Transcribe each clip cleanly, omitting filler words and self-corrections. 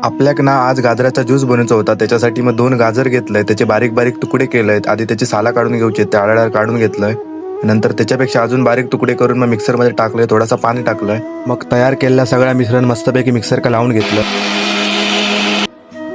आपल्याक ना आज गाजराचा ज्यूस बनवायचा होता. त्याच्यासाठी मग 2 गाजर घेतलंय, त्याचे बारीक बारीक तुकडे केलेत. आधी त्याची साला काढून घ्यायची, त्या आळाळ काढून घेतलंय. नंतर त्याच्यापेक्षा अजून बारीक तुकडे करून मग मिक्सरमध्ये टाकलंय, थोडासा पाणी टाकलंय. मग तयार केलेला सगळा मिश्रण मस्तपैकी मिक्सर का लावून घेतलं.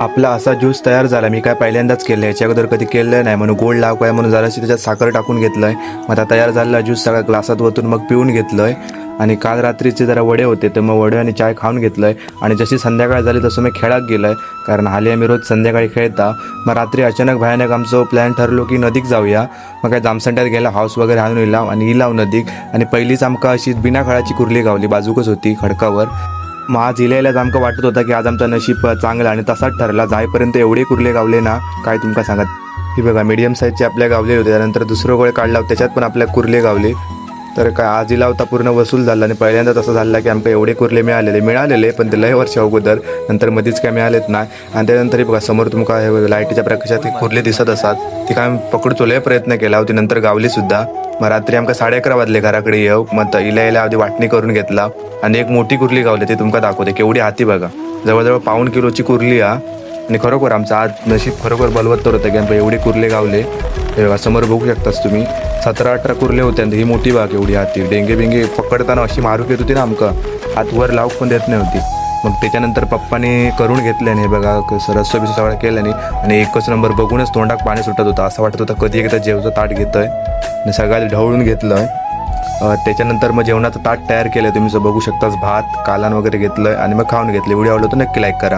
आपला असा ज्यूस तयार झाला. मी काय पहिल्यांदाच केलं, याच्या अगोदर कधी केलं नाही म्हणून गोड लाव काय म्हणून जराशी त्याच्यात साखर टाकून घेतलंय. मग आता तयार झालेला ज्यूस सगळा ग्लासात ओतून मग पिऊन घेतलंय. आणि काल रात्रीचे जरा वडे होते, तर मग वडे आणि चाय खाऊन घेतलंय. आणि जशी संध्याकाळ झाली तसं मी खेळात गेलोय, कारण हाली आम्ही रोज संध्याकाळी खेळता. मग रात्री अचानक भयानक आमचं प्लॅन ठरलो की नदीक जाऊया. मग काय जामसंड्यात गेला, हाऊस वगैरे आणून इलाव आणि इलाव नदीक. आणि पहिलीच आमका अशी बिना खळाची कुर्ली गावली, बाजूकच होती खडकावर. मग आज इल्यालाच आमका वाटत होता की आज आमचा नशीब चांगला, आणि तसाच ठरला. जाईपर्यंत एवढे कुर्ले गावले ना काय तुमका सांगत. ही बघा मीडियम साईजचे आपल्या गावले होते. त्यानंतर दुसरं गोळ काढला, त्याच्यात पण आपल्या कुर्ले गावले. तर काय आज इला होता पूर्ण वसूल झाला. आणि पहिल्यांदा तसं झालं की आमका एवढे कुर्ले मिळालेले पण ते लय वर्ष अगोदर, नंतर मध्येच काय मिळालेत नाही. आणि त्यानंतर बघा समोर तुमका लाईटीच्या प्रकाशात कुर्ले दिसत असतात. ती काय पकडतो लय प्रयत्न केला होती, नंतर गावली सुद्धा. मग रात्री आमका 11:30 वाजले घराकडे येऊ. मग इला आधी वाटणी करून घेतला आणि एक मोठी कुर्ली गावली, ती तुमका दाखवते केवढी हाती बघा. जवळजवळ 1.5 किलोची कुर्ली हा. आणि खरोखर आमचं आज नशीब खरोखर बलवत्तर तर होतं की आमच्या एवढे कुर्ले गावले. हे बघा समोर बघू शकतास तुम्ही, 17-18 कुर्ले होते. आणि ही मोठी बाग एवढी हाती. डेंगे बिंगे पकडताना अशी मारूक येत होती ना आमका, हात वर लावूक पण देत नाही होती. मग त्याच्यानंतर पप्पाने करून घेतल्याने बघा रस्सा बिस्सा सगळं केल्याने. आणि एकच नंबर बघूनच तोंडाक पाणी सुटत होतं. असं वाटत होतं कधी एकदा जेवचं ताट घेतोय. आणि सगळ्यात ढवळून घेतलं. त्याच्यानंतर मग जेवणाचं ताट तयार केलं, तुम्ही बघू शकताच. भात कालन वगैरे घेतलंय आणि मग खाऊन घेतले. व्हिडिओ आवडला तर नक्की लाईक करा.